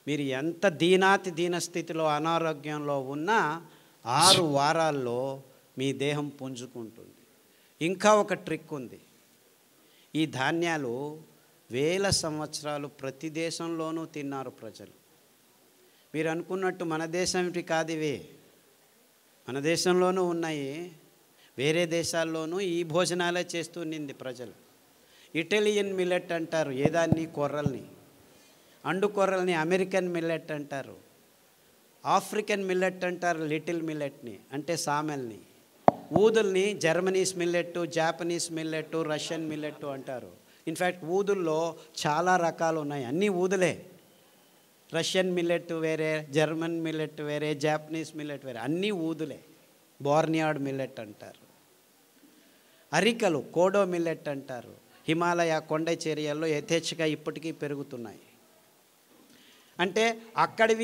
మీరు ఎంత దీనాతి దీనస్థితిలో అనారోగ్యంలో ఉన్నా 6 వారాల్లో మీ దేహం పుంజుకుంటుంది. ఇంకా ఒక ట్రిక్ ఉంది. ఈ ధాన్యాలు వేల సంవత్సరాలు ప్రతి దేశంలోనూ తిన్నారు ప్రజలు. మీరు అనుకున్నట్టు మన దేశంటి కాదు ఇవి, మన దేశంలోనూ ఉన్నాయి, వేరే దేశాల్లోనూ ఈ భోజనాలే చేస్తూ నింది ప్రజలు. ఇటాలియన్ మిల్లెట్ అంటారు ఏదాన్ని, కొర్రల్ని, అండు కొర్రల్ని అమెరికన్ మిల్లెట్ అంటారు. ఆఫ్రికన్ మిల్లెట్ అంటారు లిటిల్ మిల్లెట్ని, అంటే సామెల్ని. ఊదుల్ని జర్మనీస్ మిల్లెట్టు, జాపనీస్ మిల్లెట్టు, రష్యన్ మిల్లెట్టు అంటారు. ఇన్ఫ్యాక్ట్ ఊదుల్లో చాలా రకాలు ఉన్నాయి, అన్నీ ఊదులే. రష్యన్ మిల్లెట్ వేరే, జర్మన్ మిల్లెట్ వేరే, జాపనీస్ మిల్లెట్ వేరే, అన్నీ ఊదులే. బోర్నియాడ్ మిల్లెట్ అంటారు. అరికలు కోడో మిల్లెట్ అంటారు. హిమాలయ కొండ చర్యల్లో యథేచ్ఛగా ఇప్పటికీ పెరుగుతున్నాయి. అంటే అక్కడి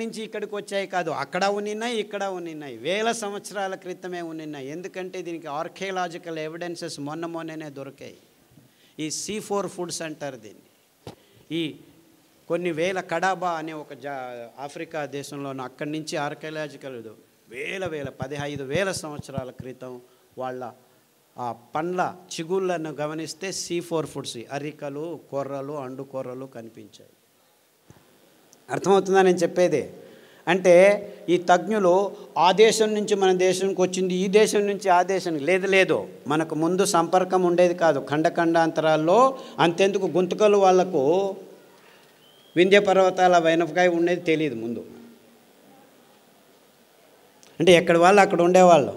నుంచి ఇక్కడికి వచ్చాయి కాదు, అక్కడ ఉన్నాయి ఇక్కడ ఉన్నాయి, వేల సంవత్సరాల క్రితమే ఉన్నాయి. ఎందుకంటే దీనికి ఆర్కియలాజికల్ ఎవిడెన్సెస్ మొన్ననే దొరికాయి. ఈ C4 ఫుడ్స్ అంటారు దీన్ని. ఈ కొన్ని వేల కడాబా అనే ఒక ఆఫ్రికా దేశంలోనూ అక్కడి నుంచి ఆర్కియలాజికల్ వేల 15,000 సంవత్సరాల క్రితం వాళ్ళ ఆ పండ్ల చిగుళ్ళను గమనిస్తే C4 ఫుడ్స్, అరికలు, కొర్రలు, అండు కొర్రలు కనిపించాయి. అర్థమవుతుందా నేను చెప్పేది? అంటే ఈ తజ్ఞులు ఆ దేశం నుంచి మన దేశానికి వచ్చింది, ఈ దేశం నుంచి ఆ దేశానికి లేదు. మనకు ముందు సంపర్కం ఉండేది కాదు, ఖండాంతరాల్లో. అంతెందుకు గుంతకలు వాళ్లకు వింధ్య పర్వతాల వెనకాయ ఉండేది తెలియదు ముందు. అంటే ఎక్కడి వాళ్ళు అక్కడ ఉండేవాళ్ళు.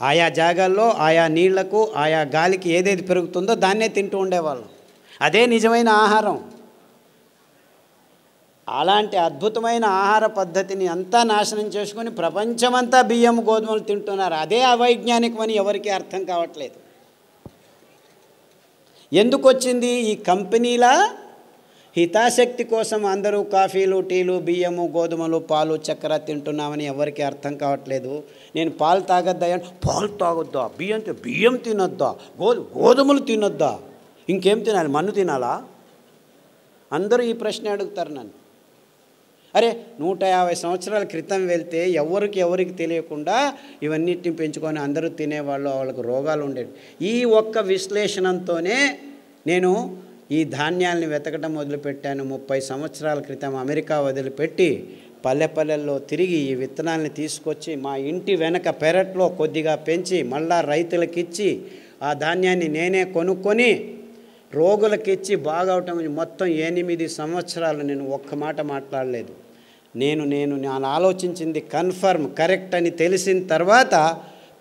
ఆయా జాగాల్లో ఆయా నీళ్లకు ఆయా గాలికి ఏదేది పెరుగుతుందో దాన్నే తింటూ ఉండేవాళ్ళం. అదే నిజమైన ఆహారం. అలాంటి అద్భుతమైన ఆహార పద్ధతిని అంతా నాశనం చేసుకొని ప్రపంచమంతా బియ్యం గోధుమలు తింటున్నారు. అదే అవైజ్ఞానికమని ఎవరికీ అర్థం కావట్లేదు. ఎందుకు వచ్చింది? ఈ కంపెనీల హితాశక్తి కోసం అందరూ కాఫీలు, టీలు, బియ్యము, గోధుమలు, పాలు, చక్కెర తింటున్నామని ఎవరికి అర్థం కావట్లేదు. నేను పాలు తాగొద్దా, పాలు తాగొద్దా, బియ్యం తినొద్దా, గోధుమలు తినొద్దా, ఇంకేం తినాలి, మన్ను తినాలా? అందరూ ఈ ప్రశ్న అడుగుతారు నన్ను. అరే 150 సంవత్సరాల క్రితం వెళ్తే ఎవరికి తెలియకుండా ఇవన్నిటిని పెంచుకొని అందరూ తినేవాళ్ళు, వాళ్ళకు రోగాలు ఉండేవి. ఈ ఒక్క విశ్లేషణతోనే నేను ఈ ధాన్యాలని వెతకడం మొదలుపెట్టాను. 30 సంవత్సరాల క్రితం అమెరికా వదిలిపెట్టి పల్లెల్లో తిరిగి ఈ విత్తనాలని తీసుకొచ్చి మా ఇంటి వెనక పెరట్లో కొద్దిగా పెంచి మళ్ళా రైతులకిచ్చి ఆ ధాన్యాన్ని నేనే కొనుక్కొని రోగులకిచ్చి బాగవటం. మొత్తం 8 సంవత్సరాలు నేను ఒక్క మాట మాట్లాడలేదు. నేను ఆలోచించింది కన్ఫర్మ్ కరెక్ట్ అని తెలిసిన తర్వాత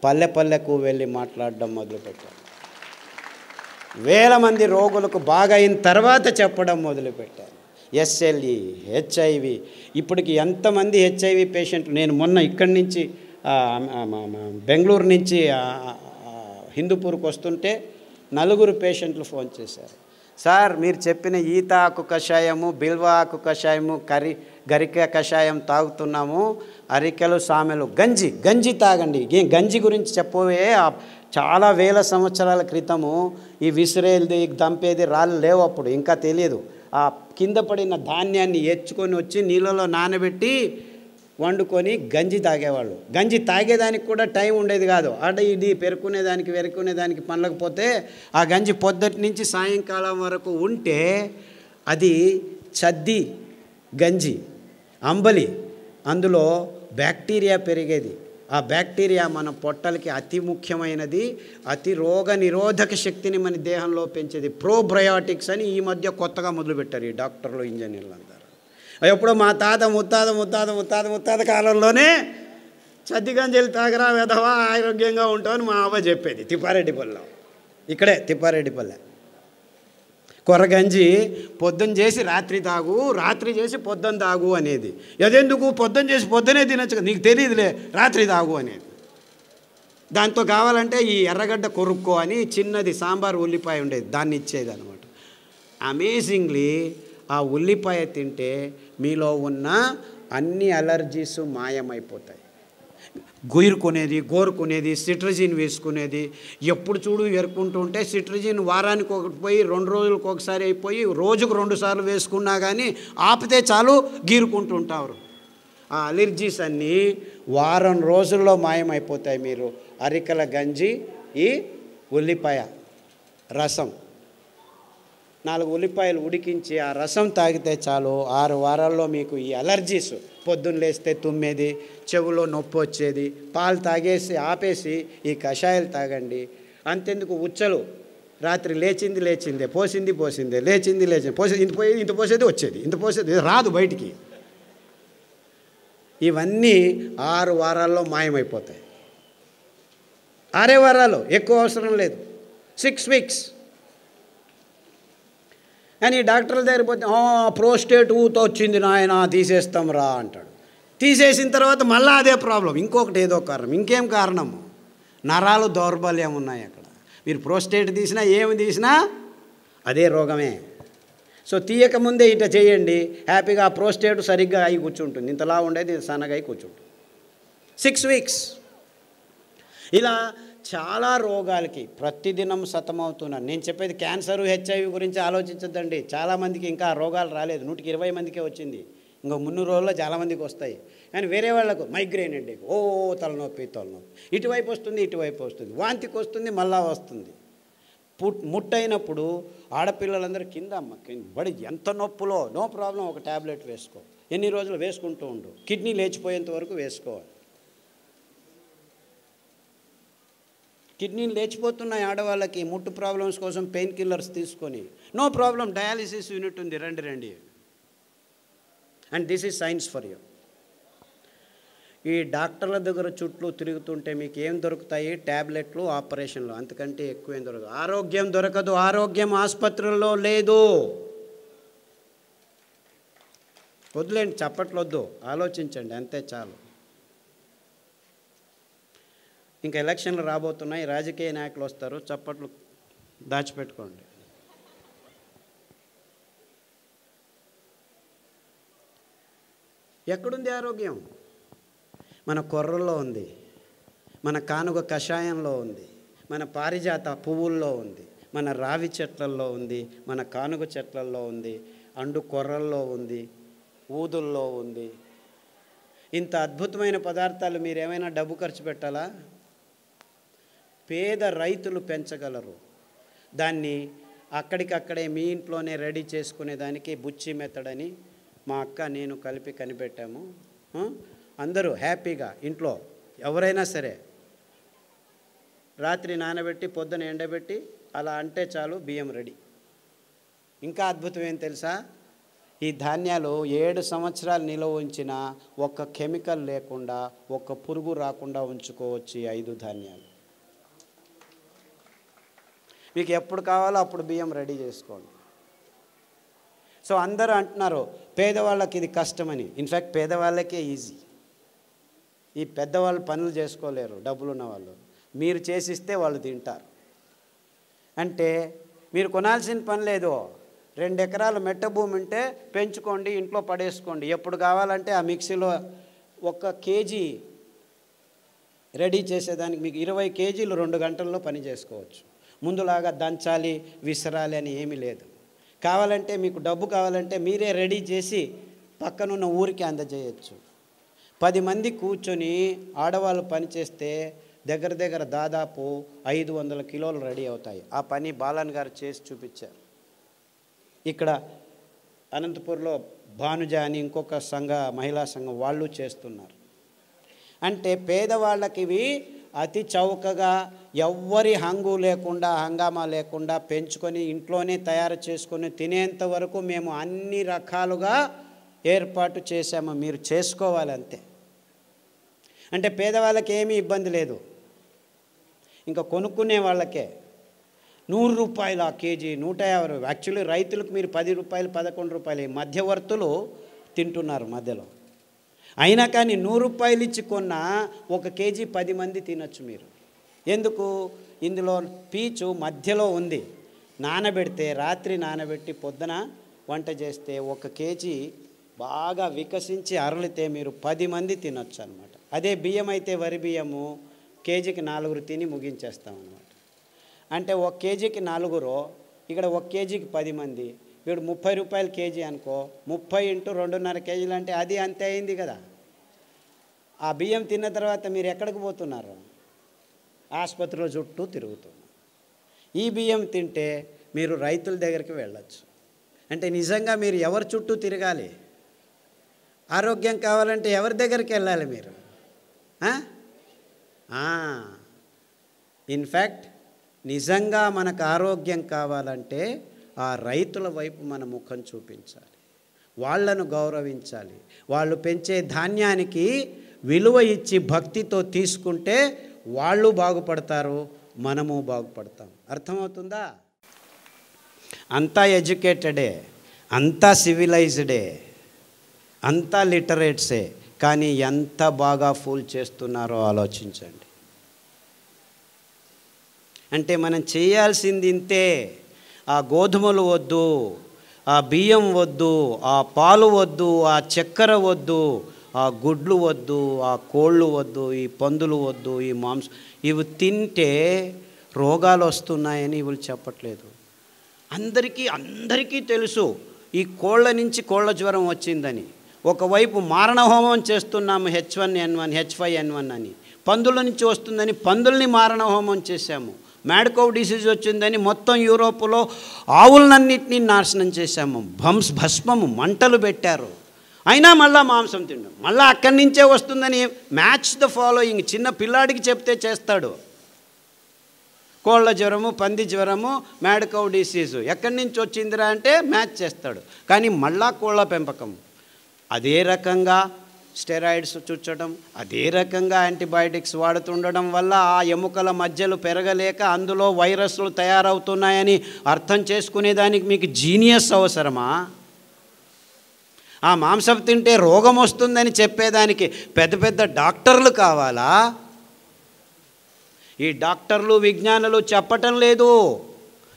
పల్లెకు వెళ్ళి మాట్లాడడం మొదలుపెట్టాను. వేల మంది రోగులకు బాగా అయిన తర్వాత చెప్పడం మొదలుపెట్టాను. SLE, HIV, ఇప్పటికి ఎంతమంది HIV పేషెంట్లు. నేను మొన్న ఇక్కడి నుంచి బెంగళూరు నుంచి హిందూపూర్కి వస్తుంటే 4 పేషెంట్లు ఫోన్ చేశారు. సార్ మీరు చెప్పిన ఈత ఆకు కషాయము, బిల్వ ఆకు కషాయము, గరిక కషాయం తాగుతున్నాము, అరికెలు, సామెలు, గంజి తాగండి. గంజి గురించి చెప్పవే, చాలా వేల సంవత్సరాల క్రితము ఈ విసిరేది దంపేది రాళ్ళు లేవు, అప్పుడు ఇంకా తెలియదు. ఆ కింద పడిన ధాన్యాన్ని ఎచ్చుకొని వచ్చి నీళ్ళలో నానబెట్టి వండుకొని గంజి తాగేవాళ్ళు. గంజి తాగేదానికి కూడా టైం ఉండేది కాదు. ఇది వెరుకునేదానికి పనలేకపోతే ఆ గంజి పొద్దుటి నుంచి సాయంకాలం వరకు ఉంటే అది చద్ది గంజి, అంబలి, అందులో బ్యాక్టీరియా పెరిగేది. ఆ బ్యాక్టీరియా మన పొట్టలకి అతి ముఖ్యమైనది, అతి రోగ నిరోధక శక్తిని మన దేహంలో పెంచేది. ప్రోబయోటిక్స్ అని ఈ మధ్య కొత్తగా మొదలుపెట్టారు ఈ డాక్టర్లు, ఇంజనీర్లు అందరూ. ఎప్పుడో మా తాత ముత్తాత కాలంలోనే చద్దిగంజలు తాగరా వెధవా ఆరోగ్యంగా ఉంటామని మా అవ్వ చెప్పేది. తిప్పారెడ్డిపల్లె, ఇక్కడే తిప్పారెడ్డిపల్లె. కొర్రగంజి పొద్దున్న చేసి రాత్రి తాగు, రాత్రి చేసి పొద్దున్న తాగు అనేది. అదెందుకు? పొద్దున్న చేసి పొద్దునే తినచ్చు, నీకు తెలియదులే, రాత్రి తాగు అనేది. దాంతో కావాలంటే ఈ ఎర్రగడ్డ కొరుక్కో అని చిన్నది సాంబార్ ఉల్లిపాయ ఉండేది, దాన్ని ఇచ్చేది అనమాట. అమేజింగ్లీ ఆ ఉల్లిపాయ తింటే మీలో ఉన్న అన్ని అలర్జీస్ మాయమైపోతాయి. గోరుకునేది సిట్రజిన్ వేసుకునేది. ఎప్పుడు చూడు ఎరుకుంటూ ఉంటే సిట్రజిన్ వారానికి ఒకటి పోయి 2 రోజులకు ఒకసారి అయిపోయి రోజుకు 2 సార్లు వేసుకున్నా కానీ ఆపితే చాలు గీరుకుంటూ ఉంటారు. ఆ అలర్జీస్ అన్నీ వారం రోజుల్లో మాయమైపోతాయి. మీరు అరికల గంజి, ఈ ఉల్లిపాయ రసం, 4 ఉల్లిపాయలు ఉడికించి ఆ రసం తాగితే చాలు 6 వారాల్లో మీకు ఈ అలర్జీస్, పొద్దున్న లేస్తే తుమ్మేది, చెవులో నొప్పి వచ్చేది, పాలు తాగేసి ఆపేసి ఈ కషాయాలు తాగండి. అంతెందుకు ఉచ్చలు, రాత్రి లేచిందే, పోసిందే, లేచింది పోసేది, ఇంత పోసేది వచ్చేది, ఇంత పోసేది రాదు బయటికి. ఇవన్నీ 6 వారాల్లో మాయమైపోతాయి. 6 వారాలు, ఎక్కువ అవసరం లేదు, 6 వీక్స్. కానీ డాక్టర్ల దగ్గర పోతే ప్రోస్టేట్ ఊతో వచ్చింది నాయన తీసేస్తాం రా అంటాడు. తీసేసిన తర్వాత మళ్ళీ అదే ప్రాబ్లం, ఇంకొకటి ఏదో కారణం. ఇంకేం కారణము? నరాలు దౌర్బల్యం ఉన్నాయి అక్కడ. మీరు ప్రోస్టేట్ తీసినా ఏమి తీసినా అదే రోగమే. సో తీయకముందే ఇట చేయండి, హ్యాపీగా ఆ ప్రోస్టేట్ సరిగ్గా అయి కూర్చుంటుంది. ఇంతలా ఉండేది సన్నగా అయి కూర్చుంటుంది. 6 వీక్స్. ఇలా చాలా రోగాలకి ప్రతిదినం సతమవుతున్నారు. నేను చెప్పేది క్యాన్సరు, హెచ్ఐవి గురించి ఆలోచించద్దండి. చాలామందికి ఇంకా రోగాలు రాలేదు, 120 మందికే వచ్చింది. ఇంకో 300 రోజుల్లో చాలామందికి వస్తాయి. కానీ వేరే వాళ్ళకు మైగ్రేన్ అండి, తలనొప్పి, ఇటువైపు వస్తుంది, వాంతికి వస్తుంది, మళ్ళా వస్తుంది. ముట్టయినప్పుడు ఆడపిల్లలందరూ కింద బడి ఎంత నొప్పులో, నో ప్రాబ్లం, ఒక ట్యాబ్లెట్ వేసుకో, ఎన్ని రోజులు వేసుకుంటూ ఉండు, కిడ్నీ లేచిపోయేంత వరకు వేసుకోవాలి. కిడ్నీలు లేచిపోతున్నాయి ఆడవాళ్ళకి, ముట్టు ప్రాబ్లమ్స్ కోసం పెయిన్ కిల్లర్స్ తీసుకొని. నో ప్రాబ్లం, డయాలిసిస్ యూనిట్ ఉంది, రండి. And this is science for you. ఈ డాక్టర్ల దగ్గర చుట్టూ తిరుగుతుంటే మీకు ఏం దొరుకుతాయి? ట్యాబ్లెట్లు, ఆపరేషన్లు, అంతకంటే ఎక్కువ ఏం దొరకదు. ఆరోగ్యం దొరకదు, ఆరోగ్యం ఆసుపత్రుల్లో లేదు. వద్దులేండి, చప్పట్లొద్దు, ఆలోచించండి, అంతే చాలు. ఇంకా ఎలక్షన్లు రాబోతున్నాయి, రాజకీయ నాయకులు వస్తారు, చప్పట్లు దాచిపెట్టుకోండి. ఎక్కడుంది ఆరోగ్యం? మన కొర్రల్లో ఉంది, మన కానుగ కషాయంలో ఉంది, మన పారిజాత పువ్వుల్లో ఉంది, మన రావి చెట్లల్లో ఉంది, మన కానుగ చెట్లల్లో ఉంది, అండు కొర్రల్లో ఉంది, ఊదుల్లో ఉంది. ఇంత అద్భుతమైన పదార్థాలు మీరేమైనా డబ్బు ఖర్చు పెట్టాలా? పేద రైతులు పెంచగలరు. దాన్ని అక్కడికక్కడే మీ ఇంట్లోనే రెడీ చేసుకునేదానికి బుచ్చి మెథడ్ అని మా అక్క నేను కలిపి కనిపెట్టాము. అందరూ హ్యాపీగా ఇంట్లో ఎవరైనా సరే రాత్రి నానబెట్టి పొద్దున ఎండబెట్టి అలా అంటే చాలు, బియ్యం రెడీ. ఇంకా అద్భుతం ఏం తెలుసా? ఈ ధాన్యాలు 7 సంవత్సరాలు నిల్వ ఉంచిన ఒక్క కెమికల్ లేకుండా, ఒక్క పురుగు రాకుండా ఉంచుకోవచ్చు ఈ 5 ధాన్యాలు. మీకు ఎప్పుడు కావాలో అప్పుడు బియ్యం రెడీ చేసుకోండి. సో అందరూ అంటున్నారు పేదవాళ్ళకి ఇది కష్టమని. ఇన్ఫ్యాక్ట్ పేదవాళ్ళకే ఈజీ. ఈ పెద్దవాళ్ళు పనులు చేసుకోలేరు, డబ్బులు ఉన్న వాళ్ళు. మీరు చేసిస్తే వాళ్ళు తింటారు. అంటే మీరు కొనాల్సిన పని లేదు. 2 ఎకరాలు మెట్ట భూమి ఉంటే పెంచుకోండి, ఇంట్లో పడేసుకోండి. ఎప్పుడు కావాలంటే ఆ మిక్సీలో 1 కేజీ రెడీ చేసేదానికి మీకు 20 కేజీలు 2 గంటల్లో పని చేసుకోవచ్చు. ముందులాగా దంచాలి, విసరాలి అని ఏమీ లేదు. కావాలంటే మీకు డబ్బు కావాలంటే మీరే రెడీ చేసి పక్కనున్న ఊరికి అందజేయచ్చు. 10 మంది కూర్చొని ఆడవాళ్ళు పని చేస్తే దగ్గర దాదాపు 500 కిలోలు రెడీ అవుతాయి. ఆ పని బాలన్ గారు చేసి చూపించారు. ఇక్కడ అనంతపూర్లో భానుజ అని ఇంకొక మహిళా సంఘం వాళ్ళు చేస్తున్నారు. అంటే పేదవాళ్ళకి ఇవి అతి చౌకగా, ఎవ్వరి హంగు లేకుండా, హంగామా లేకుండా పెంచుకొని ఇంట్లోనే తయారు చేసుకొని తినేంత వరకు మేము అన్ని రకాలుగా ఏర్పాటు చేశాము. మీరు చేసుకోవాలి అంతే. అంటే పేదవాళ్ళకి ఏమీ ఇబ్బంది లేదు. ఇంకా కొనుక్కునే వాళ్ళకే 100 రూపాయలు ఆ కేజీ, 150. యాక్చువల్లీ రైతులకు మీరు 10 రూపాయలు, 11 రూపాయలు మధ్యవర్తులు తింటున్నారు మధ్యలో. అయినా కానీ 100 రూపాయలు ఇచ్చి కొన్న 1 కేజీ 10 మంది తినొచ్చు మీరు. ఎందుకు? ఇందులో పీచు మధ్యలో ఉంది. నానబెడితే, రాత్రి నానబెట్టి పొద్దున వంట చేస్తే 1 కేజీ బాగా వికసించి అరలితే మీరు 10 మంది తినొచ్చు అన్నమాట. అదే బియ్యం అయితే వరి బియ్యము కేజీకి 4 తిని ముగించేస్తాం అన్నమాట. అంటే 1 కేజీకి 4, ఇక్కడ 1 కేజీకి 10 మంది, వీడు 30 రూపాయలు కేజీ అనుకో, 30 × 2.5 కేజీలు అంటే అది అంతే అయింది కదా. ఆ బియ్యం తిన్న తర్వాత మీరు ఎక్కడికి పోతున్నారు? ఆసుపత్రిలో చుట్టూ తిరుగుతున్నారు. ఈ బియ్యం తింటే మీరు రైతుల దగ్గరికి వెళ్ళచ్చు. అంటే నిజంగా మీరు ఎవరి చుట్టూ తిరగాలి? ఆరోగ్యం కావాలంటే ఎవరి దగ్గరికి వెళ్ళాలి మీరు? ఇన్ఫ్యాక్ట్ నిజంగా మనకు ఆరోగ్యం కావాలంటే ఆ రైతుల వైపు మన ముఖం చూపించాలి, వాళ్ళను గౌరవించాలి, వాళ్ళు పెంచే ధాన్యానికి విలువ ఇచ్చి భక్తితో తీసుకుంటే వాళ్ళు బాగుపడతారు, మనము బాగుపడతాం. అర్థమవుతుందా? అంతా ఎడ్యుకేటెడే, అంతా సివిలైజ్డే, అంతా లిటరేట్సే, కానీ ఎంత బాగా ఫూల్ చేస్తున్నారో ఆలోచించండి. అంటే మనం చేయాల్సింది ఇంతే. ఆ గోధుమలు వద్దు, ఆ బియ్యం వద్దు, ఆ పాలు వద్దు, ఆ చక్కెర వద్దు, ఆ గుడ్లు వద్దు, ఆ కోళ్ళు వద్దు, ఈ పందులు వద్దు, ఈ మాంసం. ఇవి తింటే రోగాలు వస్తున్నాయని ఇవి చెప్పట్లేదు. అందరికీ తెలుసు ఈ కోళ్ళ నుంచి కోళ్ళ జ్వరం వచ్చిందని. ఒకవైపు మారణహోమం చేస్తున్నాము, H1N1 H5N1 అని. పందుల నుంచి వస్తుందని పందుల్ని మారణహోమం చేశాము. మ్యాడ్ కౌ డిసీజ్ వచ్చిందని మొత్తం యూరోప్లో ఆవులన్నింటినీ నాశనం చేశాము. భస్మము మంటలు పెట్టారు. అయినా మళ్ళా మాంసం తిండం, మళ్ళీ అక్కడి నుంచే వస్తుందని మ్యాచ్ ద ఫాలోయింగ్. చిన్న పిల్లాడికి చెప్తే చేస్తాడు. కోళ్ళ జ్వరము, పంది జ్వరము, మ్యాడ్ కౌ డిసీజు ఎక్కడి నుంచి వచ్చిందిరా అంటే మ్యాచ్ చేస్తాడు. కానీ మళ్ళా కోళ్ళ పెంపకం, అదే రకంగా స్టెరాయిడ్స్ చుచ్చడం, అదే రకంగా యాంటీబయాటిక్స్ వాడుతుండడం వల్ల ఆ ఎముకల మధ్యలు పెరగలేక అందులో వైరస్లు తయారవుతున్నాయని అర్థం చేసుకునేదానికి మీకు జీనియస్ అవసరమా? ఆ మాంసం తింటే రోగం వస్తుందని చెప్పేదానికి పెద్ద పెద్ద డాక్టర్లు కావాలా? ఈ డాక్టర్లు విజ్ఞానులు చెప్పటం లేదు.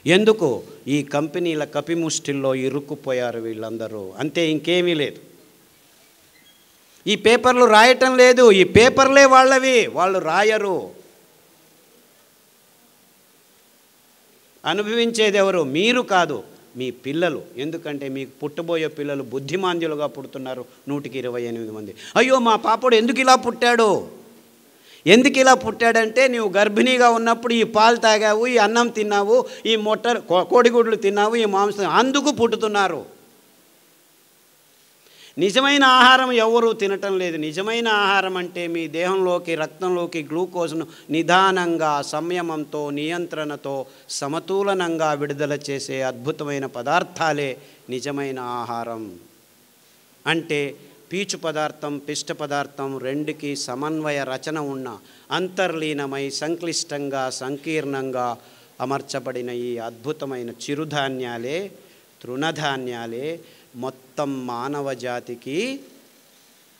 ఎందుకు? ఈ కంపెనీల కపిముష్టిల్లో ఇరుక్కుపోయారు వీళ్ళందరూ, అంతే, ఇంకేమీ లేదు. ఈ పేపర్లు రాయటం లేదు, ఈ పేపర్లే వాళ్ళవి, వాళ్ళు రాయరు. అనుభవించేది ఎవరు? మీరు కాదు, మీ పిల్లలు. ఎందుకంటే మీకు పుట్టబోయే పిల్లలు బుద్ధిమాంద్యులుగా పుడుతున్నారు 128 మంది. అయ్యో మా పాపడు ఎందుకు ఇలా పుట్టాడు? ఎందుకు ఇలా పుట్టాడంటే నీవు గర్భిణీగా ఉన్నప్పుడు ఈ పాలు తాగావు, ఈ అన్నం తిన్నావు, ఈ కోడిగుడ్లు తిన్నావు, ఈ మాంసం, అందుకు పుట్టుతున్నారు. నిజమైన ఆహారం ఎవరూ తినటం లేదు. నిజమైన ఆహారం అంటే మీ దేహంలోకి, రక్తంలోకి గ్లూకోజ్ను నిదానంగా, సంయమంతో, నియంత్రణతో, సమతులనంగా విడుదల చేసే అద్భుతమైన పదార్థాలే నిజమైన ఆహారం. అంటే పీచు పదార్థం, పిష్ట పదార్థం రెండుకి సమన్వయ రచన ఉన్న, అంతర్లీనమై సంక్లిష్టంగా, సంకీర్ణంగా అమర్చబడిన ఈ అద్భుతమైన చిరుధాన్యాలే, తృణధాన్యాలే మొత్తం మానవ జాతికి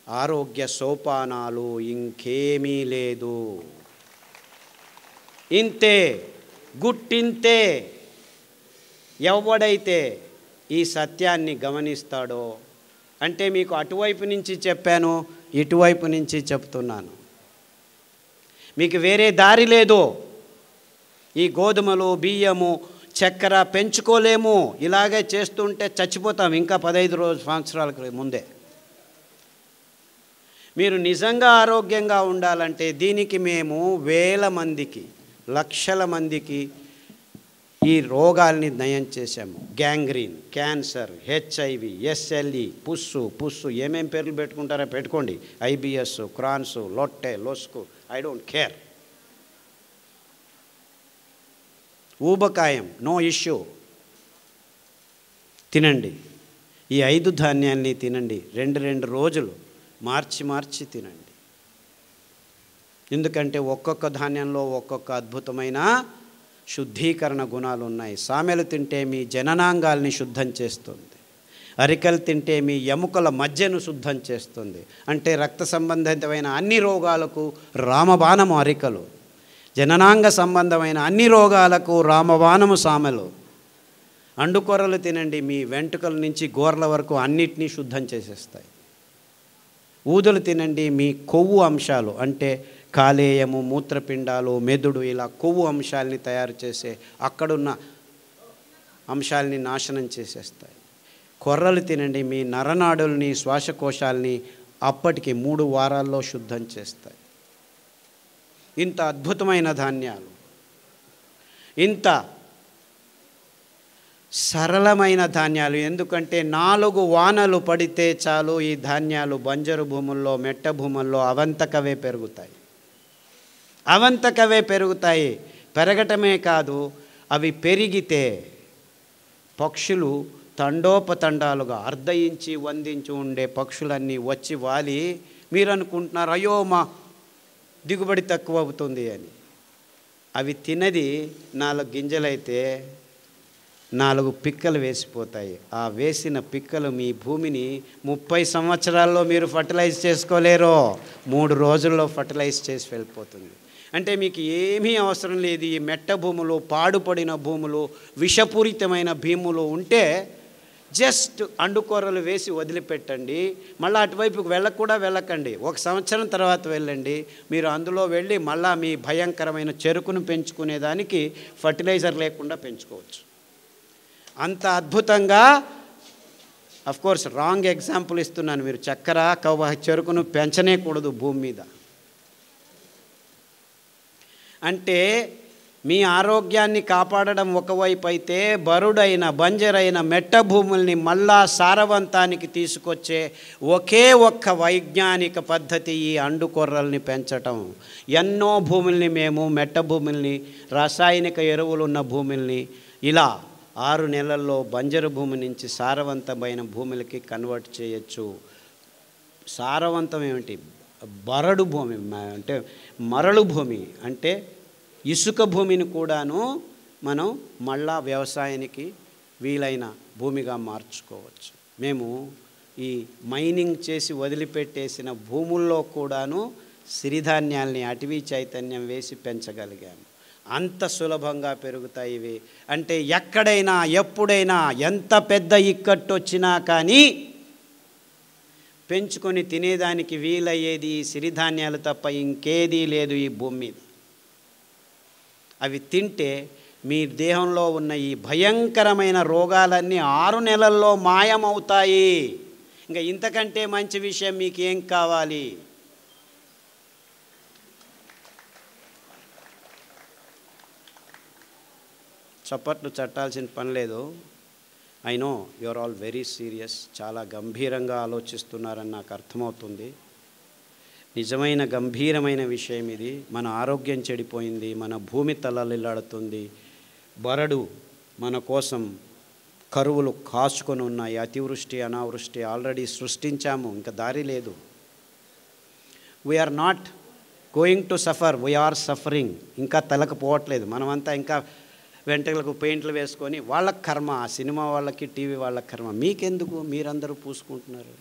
ఆరోగ్య సోపానాలు. ఇంకేమీ లేదు. ఇంతే, గుట్టింతే. ఎవడైతే ఈ సత్యాన్ని గమనిస్తాడో, అంటే మీకు అటువైపు నుంచి చెప్పాను, ఇటువైపు నుంచి చెప్తున్నాను, మీకు వేరే దారి లేదు. ఈ గోధుమలు, బియ్యము, చక్కెర పెంచుకోలేము. ఇలాగే చేస్తుంటే చచ్చిపోతాం ఇంకా 15 సంవత్సరాలకు ముందే. మీరు నిజంగా ఆరోగ్యంగా ఉండాలంటే దీనికి మేము వేల మందికి, లక్షల మందికి ఈ రోగాల్ని నయం చేశాము. గ్యాంగ్రీన్, క్యాన్సర్, HIV, SLE, పుస్సు ఏమేం పేర్లు పెట్టుకుంటారో పెట్టుకోండి. IBS, క్రాన్స్, లొట్టె, లొస్కు, ఐ డోంట్ కేర్. ఊబకాయం, నో ఇష్యూ. తినండి. ఈ 5 ధాన్యాల్ని తినండి. 2 రోజులు మార్చి తినండి. ఎందుకంటే ఒక్కొక్క ధాన్యంలో ఒక్కొక్క అద్భుతమైన శుద్ధీకరణ గుణాలు ఉన్నాయి. సామెలు తింటే మీ జననాంగాల్ని శుద్ధం చేస్తుంది. అరికలు తింటే మీ ఎముకల మధ్యను శుద్ధం చేస్తుంది. అంటే రక్త సంబంధితమైన అన్ని రోగాలకు రామబాణము అరికలు, జననాంగ సంబంధమైన అన్ని రోగాలకు రామబాణము సామెలు. అండుకొర్రలు తినండి, మీ వెంట్రుకల నుంచి గోర్ల వరకు అన్నిటినీ శుద్ధం చేసేస్తాయి. ఊదలు తినండి, మీ కొవ్వు అంశాలు అంటే కాలేయము, మూత్రపిండాలు, మెదడు, ఇలా కొవ్వు అంశాలని తయారు చేసే అక్కడున్న అంశాలని నాశనం చేసేస్తాయి. కొర్రలు తినండి, మీ నరనాడుల్ని, శ్వాసకోశాలని అప్పటికి 3 వారాల్లో శుద్ధం చేస్తాయి. ఇంత అద్భుతమైన ధాన్యాలు, ఇంత సరళమైన ధాన్యాలు. ఎందుకంటే 4 వానలు పడితే చాలు ఈ ధాన్యాలు బంజరు భూముల్లో, మెట్ట భూముల్లో అవంతకవే పెరుగుతాయి. అవంతకవే పెరుగుతాయి. పెరగటమే కాదు, అవి పెరిగితే పక్షులు తండోపతండాలుగా 1/2 ఇంచి 1 ఇంచు ఉండే పక్షులన్నీ వచ్చి వాలి, మీరు అనుకుంటున్నారు అయ్యో మా దిగుబడి తక్కువ అవుతుంది అని. అవి తినది 4 గింజలైతే 4 పిక్కలు వేసిపోతాయి. ఆ వేసిన పిక్కలు మీ భూమిని 30 సంవత్సరాల్లో మీరు ఫర్టిలైజ్ చేసుకోలేరో, 3 రోజుల్లో ఫర్టిలైజ్ చేసి వెళ్ళిపోతుంది. అంటే మీకు ఏమీ అవసరం లేదు. ఈ మెట్ట భూములు, పాడుపడిన భూములు, విషపూరితమైన భూములు ఉంటే జస్ట్ అండుకొర్రలు వేసి వదిలిపెట్టండి. మళ్ళీ అటువైపుకి వెళ్ళకండి. 1 సంవత్సరం తర్వాత వెళ్ళండి. మీరు అందులో వెళ్ళి మళ్ళీ మీ భయంకరమైన చెరుకును పెంచుకునేదానికి ఫర్టిలైజర్ లేకుండా పెంచుకోవచ్చు. అంత అద్భుతంగా, అఫ్కోర్స్ రాంగ్ ఎగ్జాంపుల్ ఇస్తున్నాను. మీరు చక్కెర, చెరుకును పెంచనే కూడదు భూమి మీద. అంటే మీ ఆరోగ్యాన్ని కాపాడడం ఒకవైపు అయితే, బరుడైన బంజరైన మెట్ట భూముల్ని మళ్ళా సారవంతానికి తీసుకొచ్చే ఒకే ఒక్క వైజ్ఞానిక పద్ధతి ఈ అండుకొర్రల్ని పెంచటం. ఎన్నో భూముల్ని మేము మెట్ట భూముల్ని, రాసాయనిక ఎరువులు ఉన్న భూముల్ని ఇలా 6 నెలల్లో బంజరు భూమి నుంచి సారవంతమైన భూములకి కన్వర్ట్ చేయొచ్చు. సారవంతం ఏమిటి? బరడు భూమి అంటే మరలు భూమి అంటే ఇసుక భూమిని కూడాను మనం మళ్ళా వ్యవసాయానికి వీలైన భూమిగా మార్చుకోవచ్చు. మేము ఈ మైనింగ్ చేసి వదిలిపెట్టేసిన భూముల్లో కూడాను సిరిధాన్యాల్ని అటవీ చైతన్యం వేసి పెంచగలిగాము. అంత సులభంగా పెరుగుతాయి ఇవి. అంటే ఎక్కడైనా ఎప్పుడైనా ఎంత పెద్ద ఇక్కట్టు వచ్చినా కానీ పెంచుకొని తినేదానికి వీలయ్యేది ఈ సిరిధాన్యాలు తప్ప ఇంకేదీ లేదు ఈ భూమి మీద. అవి తింటే మీ దేహంలో ఉన్న ఈ భయంకరమైన రోగాలన్నీ 6 నెలల్లో మాయమవుతాయి. ఇంకా ఇంతకంటే మంచి విషయం మీకు ఏం కావాలి? చప్పట్లు చట్టాల్సిన పని లేదు. I know you are all very serious. చాలా గంభీరంగా ఆలోచిస్తున్నారని నాకు అర్థమవుతుంది. నిజమైన గంభీరమైన విషయం ఇది. మన ఆరోగ్యం చెడిపోయింది, మన భూమి తలలిల్లాడుతుంది, బరడు మన కోసం కరువులు కాచుకొని ఉన్నాయి. అతివృష్టి, అనావృష్టి ఆల్రెడీ సృష్టించాము, ఇంకా దారి లేదు. We are not going to suffer, we are suffering. ఇంకా తలకు పోవట్లేదు. మనమంతా ఇంకా వెంట్రుకలకు పెయింట్లు వేసుకొని వాళ్ళ కర్మ, ఆ సినిమా వాళ్ళకి, టీవీ వాళ్ళ కర్మ. మీకెందుకు? మీరందరూ పూసుకుంటున్నారు.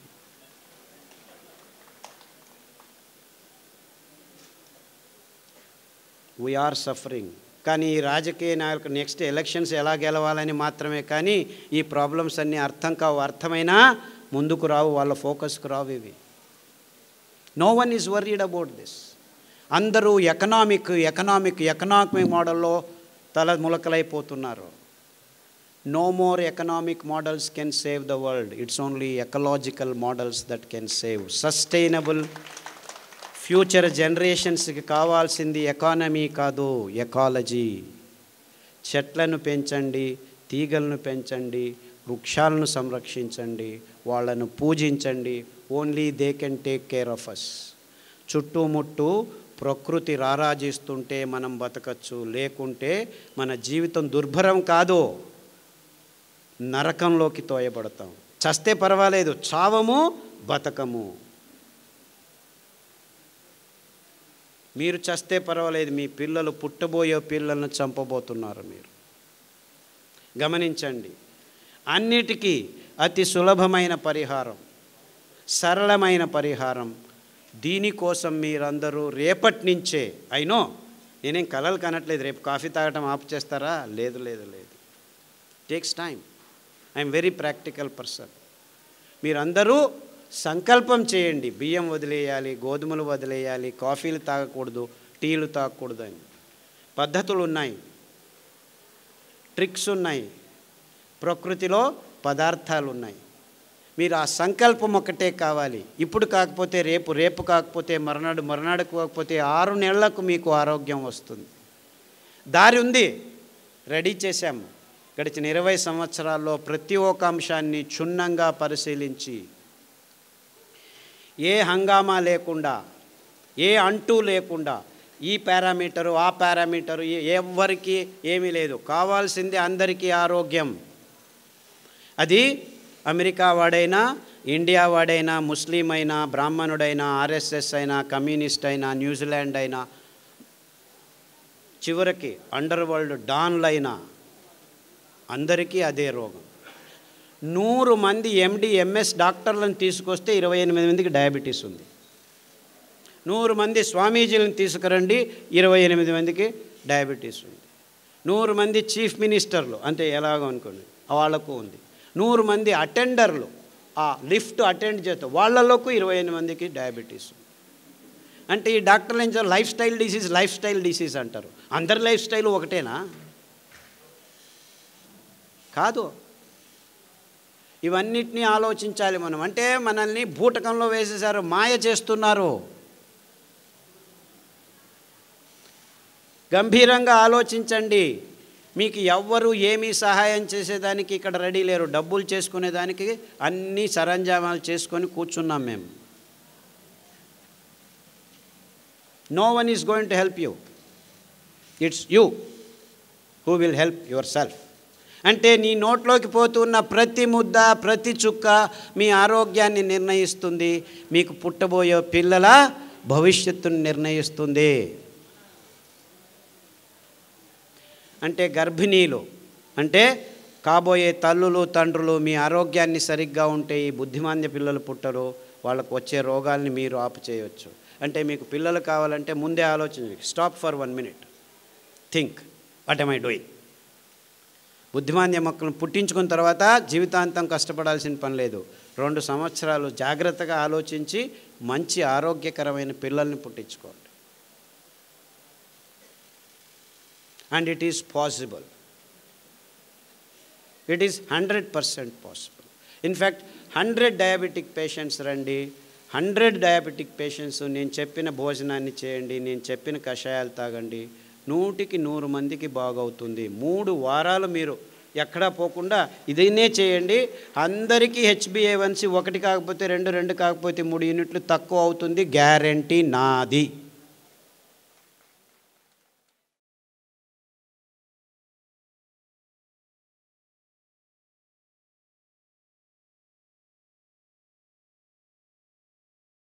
We are suffering. కానీ ఈ రాజకీయ నాయకులకు నెక్స్ట్ ఎలక్షన్స్ ఎలా గెలవాలని మాత్రమే కానీ ఈ ప్రాబ్లమ్స్ అన్నీ అర్థం కావు. అర్థమైనా ముందుకు రావు, వాళ్ళ ఫోకస్కు రావు ఇవి. No one is worried about this. అందరూ ఎకనామిక్ మోడల్లో తల ములకలైపోతున్నారు. No more economic models can save the world. It's only ecological models that can save. Sustainable future జనరేషన్స్కి కావాల్సింది ఎకానమీ కాదు, ఎకాలజీ. చెట్లను పెంచండి, తీగలను పెంచండి, వృక్షాలను సంరక్షించండి, వాళ్ళను పూజించండి. Only they can take care of us. చుట్టుముట్టు ప్రకృతి రారాజిస్తుంటే మనం బతకచ్చు, లేకుంటే మన జీవితం దుర్భరం కాదు, నరకంలోకి తోయబడతాం. చస్తే పర్వాలేదు, చావము బతకము. మీరు చస్తే పర్వాలేదు, మీ పిల్లలు, పుట్టబోయే పిల్లలను చంపబోతున్నారు మీరు. గమనించండి. అన్నిటికీ అతి సులభమైన పరిహారం, సరళమైన పరిహారం. దీనికోసం మీరందరూ రేపటి నుంచే, అయినో నేనేం కలలు కనట్లేదు, రేపు కాఫీ తాగటం ఆపు చేస్తారా? లేదు లేదు లేదు, takes time. I'm very practical person. మీరందరూ సంకల్పం చేయండి, బియ్యం వదిలేయాలి, గోధుమలు వదిలేయాలి, కాఫీలు తాగకూడదు, టీలు తాగకూడదు అని. పద్ధతులు ఉన్నాయి, ట్రిక్స్ ఉన్నాయి, ప్రకృతిలో పదార్థాలు ఉన్నాయి. మీరు ఆ సంకల్పం ఒక్కటే కావాలి. ఇప్పుడు కాకపోతే రేపు, రేపు కాకపోతే మర్నాడు, మర్నాడు కాకపోతే 6 నెలలకు మీకు ఆరోగ్యం వస్తుంది. దారి ఉంది, రెడీ చేశాము. గడిచిన 20 సంవత్సరాల్లో ప్రతి ఒక్క అంశాన్ని క్షుణ్ణంగా పరిశీలించి ఏ హంగామా లేకుండా, ఏ అంటూ లేకుండా, ఈ పారామీటరు ఆ పారామీటరు ఎవ్వరికి ఏమీ లేదు. కావాల్సింది అందరికీ ఆరోగ్యం. అది అమెరికా వాడైనా, ఇండియా వాడైనా, ముస్లిం అయినా, బ్రాహ్మణుడైనా, ఆర్ఎస్ఎస్ అయినా, కమ్యూనిస్ట్ అయినా, న్యూజిలాండ్ అయినా, చివరికి అండర్ వరల్డ్ డాన్లైనా అందరికీ అదే రోగం. 100 మంది ఎండి ఎంఎస్ డాక్టర్లను తీసుకొస్తే 28 మందికి డయాబెటీస్ ఉంది. 100 మంది స్వామీజీలను తీసుకురండి, 28 మందికి డయాబెటీస్ ఉంది. 100 మంది చీఫ్ మినిస్టర్లు అంతే, ఎలాగో అనుకోండి, వాళ్లకు ఉంది. 100 మంది అటెండర్లు, ఆ లిఫ్ట్ అటెండ్ చేస్తే వాళ్ళలోకి 28 మందికి డయాబెటీస్. అంటే ఈ డాక్టర్లు ఏం చేయాలి? లైఫ్ స్టైల్ డిసీజ్ అంటారు. అందరి లైఫ్ స్టైల్ ఒకటేనా? కాదు. ఇవన్నిటినీ ఆలోచించాలి మనం. అంటే మనల్ని బూటకంలో వేసేసారు, మాయ చేస్తున్నారు. గంభీరంగా ఆలోచించండి. మీకు ఎవ్వరూ ఏమీ సహాయం చేసేదానికి ఇక్కడ రెడీ లేరు. డబ్బులు చేసుకునేదానికి అన్ని సరంజామాలు చేసుకొని కూర్చున్నాం మేము. No one is going to help you. It's you who will help yourself. అంటే నీ నోట్లోకి పోతున్న ప్రతి ముద్ద, ప్రతి చుక్క మీ ఆరోగ్యాన్ని నిర్ణయిస్తుంది. మీకు పుట్టబోయే పిల్లల భవిష్యత్తును నిర్ణయిస్తుంది. అంటే గర్భిణీలు, అంటే కాబోయే తల్లులు, తండ్రులు మీ ఆరోగ్యాన్ని సరిగ్గా ఉంటే ఈ బుద్ధిమాంద్య పిల్లలు పుట్టరు. వాళ్ళకు వచ్చే రోగాల్ని మీరు ఆపు చేయవచ్చు. అంటే మీకు పిల్లలు కావాలంటే ముందే ఆలోచించండి. Stop for 1 minute, think, what am I doing? బుద్ధిమాంద్య మొక్కలను పుట్టించుకున్న తర్వాత జీవితాంతం కష్టపడాల్సిన పని లేదు. 2 సంవత్సరాలు జాగ్రత్తగా ఆలోచించి మంచి ఆరోగ్యకరమైన పిల్లల్ని పుట్టించుకోండి. And it is possible. It is 100% possible. In fact, 100 diabetic patients రండి, 100 diabetic patients నేను చెప్పిన భోజనాన్ని చేయండి, నేను చెప్పిన కషాయాలు తాగండి, 100కి 100 మందికి బాగవుతుంది. 3 వారాలు మీరు ఎక్కడా పోకుండా ఇదైనే చేయండి. అందరికీ HbA1c 1 కాకపోతే 2, 2 కాకపోతే 3 యూనిట్లు తక్కువ అవుతుంది. గ్యారంటీ నాది.